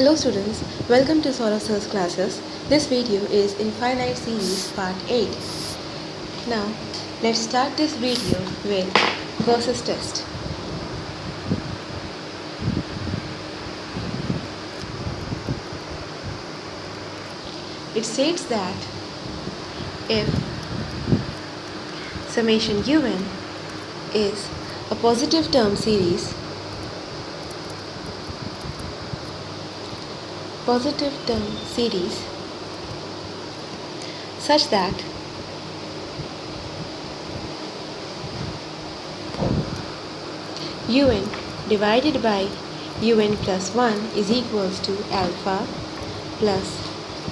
Hello students, welcome to Solar Cells classes. This video is in finite series part 8. Now let's start this video with Gauss's test. It states that if summation un is a positive term series such that un divided by un plus 1 is equals to alpha plus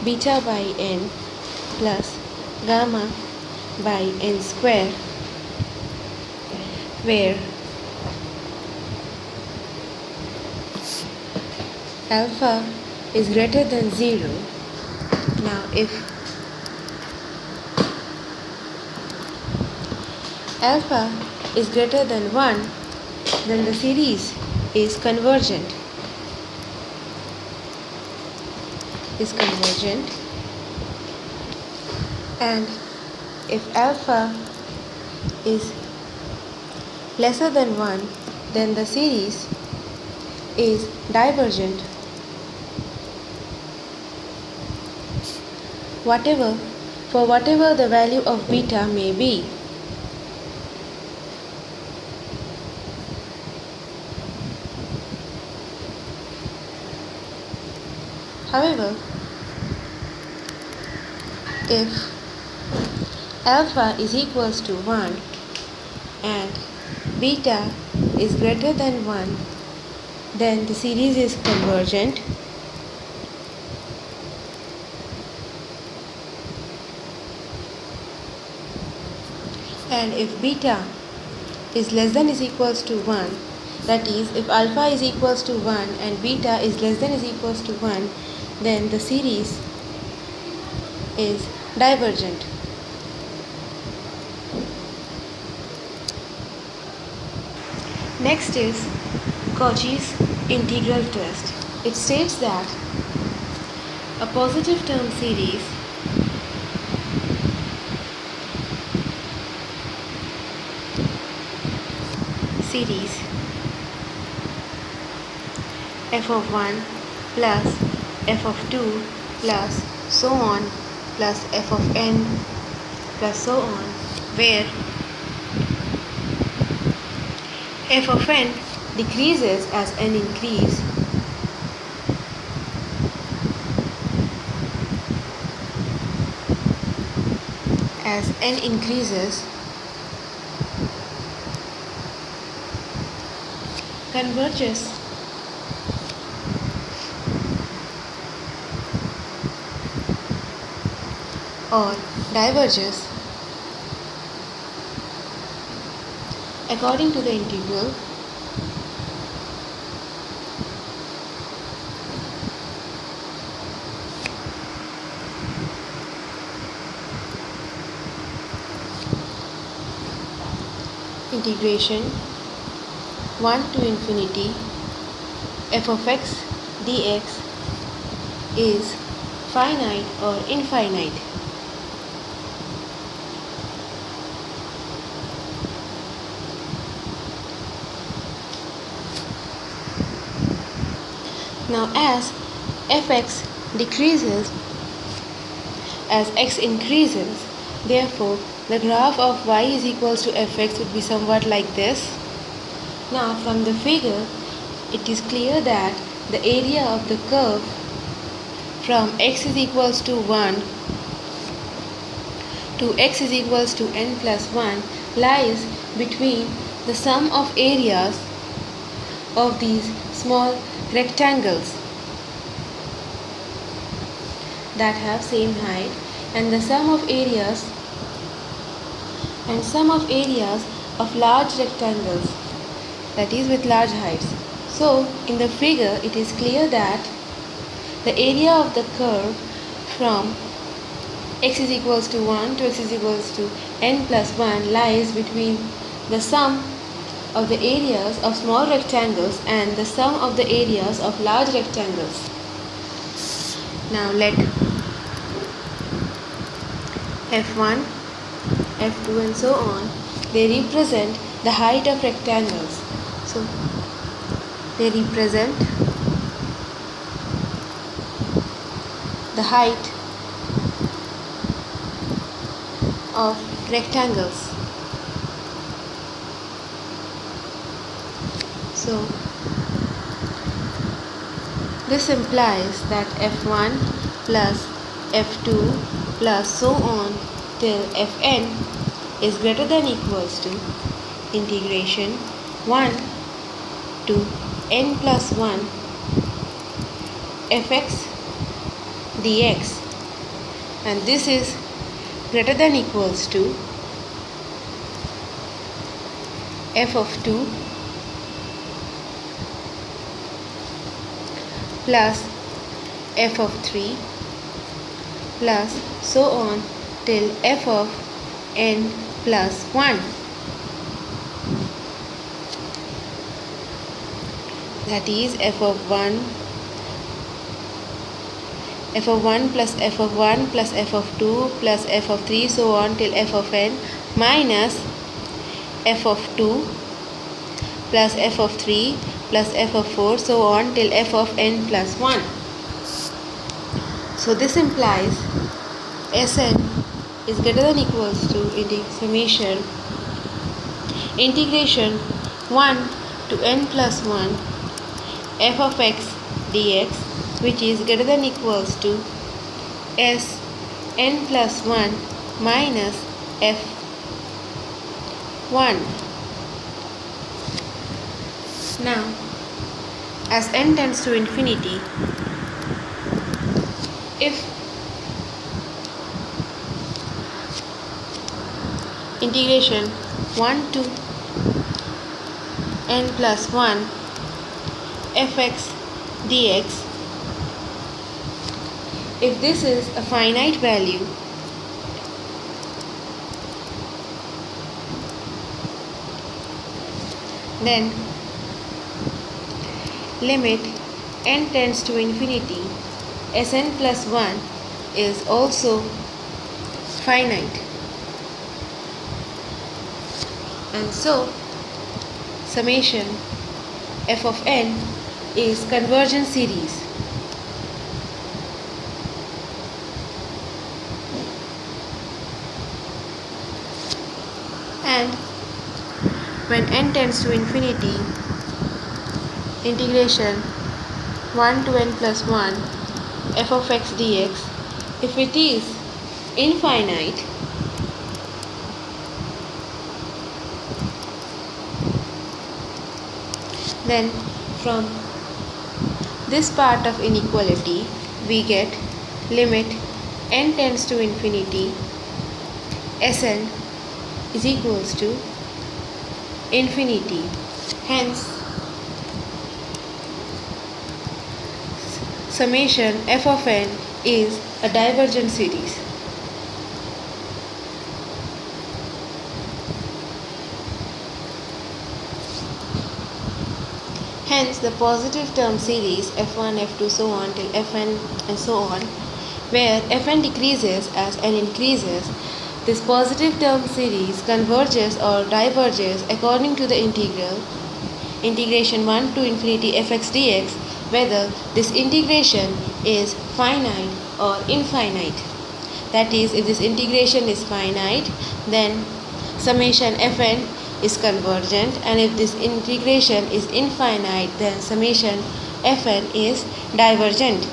beta by n plus gamma by n square, where alpha is greater than 0. Now if alpha is greater than 1, then the series is convergent. And if alpha is lesser than 1, then the series is divergent. For whatever the value of beta may be. However, if alpha is equals to 1 and beta is greater than 1, then the series is convergent. And if beta is less than is equals to 1, that is, if alpha is equals to 1 and beta is less than is equals to 1, then the series is divergent. Next is Cauchy's integral test. It states that a positive term series f of 1 plus f of 2 plus so on plus f of n plus so on, where f of n decreases as n increases, converges or diverges according to the integral integration 1 to infinity f of x dx is finite or infinite. Now as fx decreases as x increases, therefore the graph of y is equals to fx would be somewhat like this. Now from the figure it is clear that the area of the curve from x is equals to 1 to x is equals to n plus 1 lies between the sum of areas of these small rectangles that have same height, and the sum of areas of large rectangles, that is with large heights. So in the figure it is clear that the area of the curve from x is equals to 1 to x is equals to n plus 1 lies between the sum of the areas of small rectangles and the sum of the areas of large rectangles. Now let f1, f2 and so on, they represent the height of rectangles. So they represent the height of rectangles. So this implies that f1 plus f2 plus so on till fn is greater than equals to integration 1 to n plus 1 fx dx, and this is greater than equals to f of 2 plus f of 3 plus so on till f of n plus 1. That is f of 1 plus f of 1 plus f of 2 plus f of 3 so on till f of n minus f of 2 plus f of 3 plus f of 4 so on till f of n plus 1. So this implies Sn is greater than equals to summation integration 1 to n plus 1 f of x dx, which is greater than equals to s n plus 1 minus f1. Now, as n tends to infinity, if integration 1 to n plus 1 fx dx, if this is a finite value, then limit n tends to infinity Sn plus 1 is also finite, and so summation f of n is convergent series. And when n tends to infinity, integration 1 to n plus 1 f of x dx, if it is infinite, then from this part of inequality we get limit n tends to infinity Sn is equals to infinity. Hence summation f of n is a divergent series. Hence the positive term series f1, f2 so on till fn and so on, where fn decreases as n increases, this positive term series converges or diverges according to the integration 1 to infinity fx dx, whether this integration is finite or infinite. That is, if this integration is finite, then summation fn is convergent, and if this integration is infinite, then summation fn is divergent.